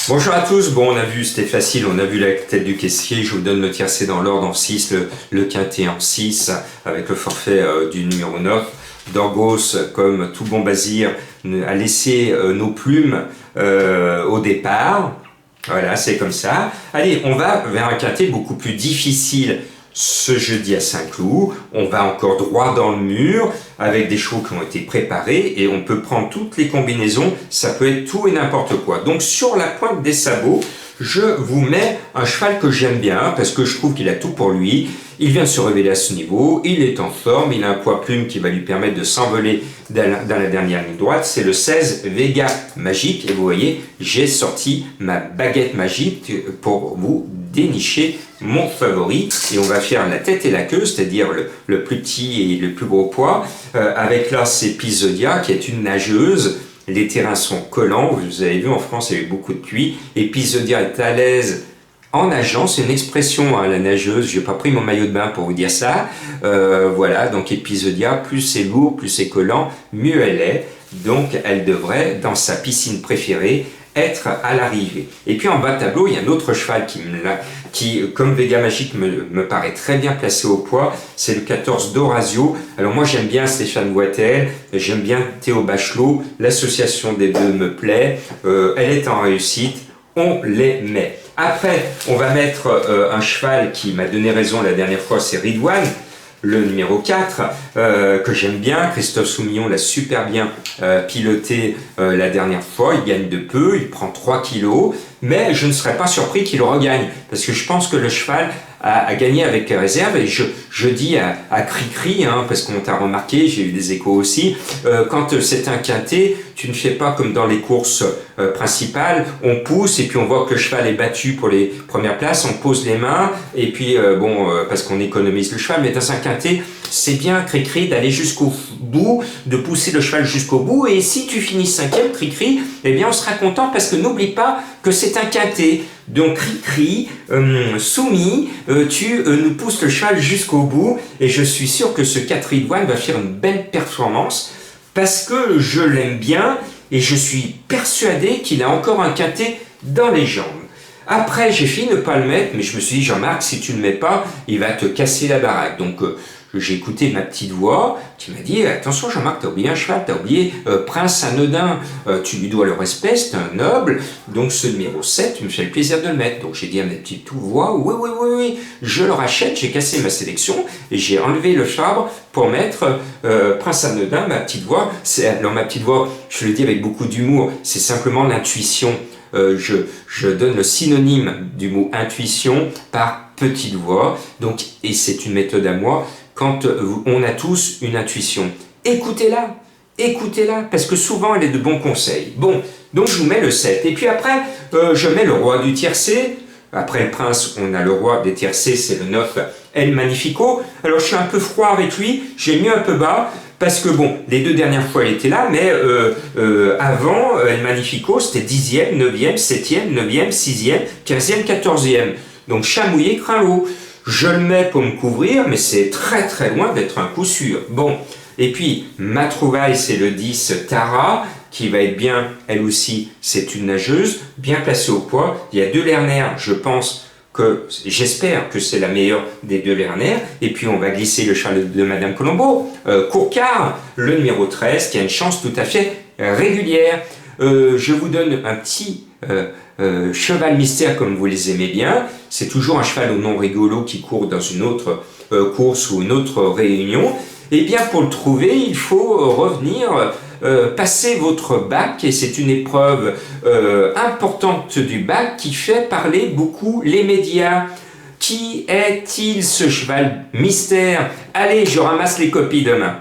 Bonjour à tous, bon on a vu, c'était facile, on a vu la tête du caissier, je vous donne le tiercé dans l'ordre en 6, le quintet en 6, avec le forfait du numéro 9. Dorgos, comme tout bon Basir, a laissé nos plumes au départ, voilà c'est comme ça. Allez, on va vers un quintet beaucoup plus difficile ce jeudi à Saint-Cloud. On va encore droit dans le mur avec des chevaux qui ont été préparés et on peut prendre toutes les combinaisons, ça peut être tout et n'importe quoi. Donc sur la pointe des sabots, je vous mets un cheval que j'aime bien parce que je trouve qu'il a tout pour lui. Il vient de se révéler à ce niveau, il est en forme, il a un poids plume qui va lui permettre de s'envoler dans la dernière ligne droite. C'est le 16 Vega Magique et vous voyez, j'ai sorti ma baguette magique pour vous dénicher mon favori et on va faire la tête et la queue, c'est-à-dire le plus petit et le plus gros poids. Avec là, c'est Episodia qui est une nageuse. Les terrains sont collants, vous avez vu en France il y a eu beaucoup de pluie. Episodia est à l'aise en nageant, c'est une expression la nageuse, je n'ai pas pris mon maillot de bain pour vous dire ça. Voilà, donc Episodia, plus c'est lourd, plus c'est collant, mieux elle est. Donc elle devrait, dans sa piscine préférée, être à l'arrivée. Et puis en bas de tableau, il y a un autre cheval qui comme Vega Magique, me paraît très bien placé au poids, c'est le 14 Dorazio. Alors moi j'aime bien Stéphane Boitel, j'aime bien Théo Bachelot, l'association des deux me plaît, elle est en réussite, on les met. Après, on va mettre un cheval qui m'a donné raison la dernière fois, c'est Ridwan, le numéro 4, que j'aime bien. Christophe Soumillon l'a super bien piloté la dernière fois, il gagne de peu, il prend 3 kilos, mais je ne serais pas surpris qu'il regagne, parce que je pense que le cheval a gagné avec réserve, et je dis à Cricri, parce qu'on t'a remarqué, j'ai eu des échos aussi, quand c'est un quintet, tu ne fais pas comme dans les courses principales, on pousse et puis on voit que le cheval est battu pour les premières places, on pose les mains, et puis parce qu'on économise le cheval, mais dans un quintet, c'est bien Cricri d'aller jusqu'au bout, de pousser le cheval jusqu'au bout, et si tu finis 5e, Cricri, eh bien on sera content parce que n'oublie pas que c'est un quintet. Donc Cricri, soumis, tu nous pousses le cheval jusqu'au bout et je suis sûr que ce 4 Ridwan va faire une belle performance parce que je l'aime bien et je suis persuadé qu'il a encore un quintet dans les jambes. Après, j'ai fini de ne pas le mettre, mais je me suis dit, Jean-Marc, si tu ne le mets pas, il va te casser la baraque. Donc, j'ai écouté ma petite voix qui m'a dit, attention Jean-Marc, t'as oublié un cheval, t'as oublié Prince Anodin, tu lui dois le respect, c'est un noble, donc ce numéro 7, tu me fais le plaisir de le mettre. Donc j'ai dit à ma petite voix, oui, je le rachète, j'ai cassé ma sélection et j'ai enlevé le sabre pour mettre Prince Anodin, ma petite voix. Alors ma petite voix, je le dis avec beaucoup d'humour, c'est simplement l'intuition. Je donne le synonyme du mot intuition par petite voix, donc, et c'est une méthode à moi, quand on a tous une intuition. Écoutez-la, parce que souvent elle est de bons conseils. Bon, donc je vous mets le 7, et puis après, je mets le roi du tiercé. Après le prince, on a le roi des tiercés, c'est le 9, El Magnifico. Alors je suis un peu froid avec lui, j'ai mis un peu bas, parce que bon, les deux dernières fois il était là, mais avant, El Magnifico, c'était 10e, 9e, 7e, 9e, 6e, 15e, 14e. Donc chat mouillé, craint l'eau. Je le mets pour me couvrir, mais c'est très très loin d'être un coup sûr. Bon, et puis ma trouvaille, c'est le 10 Tara, qui va être bien, elle aussi, c'est une nageuse, bien placée au poids. Il y a 2 Lerner, je pense j'espère que c'est la meilleure des 2 Lerner. Et puis on va glisser le cheval de Madame Colombo, Courcard, le numéro 13, qui a une chance tout à fait régulière. Je vous donne un petit cheval mystère comme vous les aimez bien. C'est toujours un cheval au nom rigolo qui court dans une autre course ou une autre réunion. Et bien pour le trouver, il faut revenir passer votre bac, et c'est une épreuve importante du bac qui fait parler beaucoup les médias. Qui est-il ce cheval mystère? Allez, je ramasse les copies demain.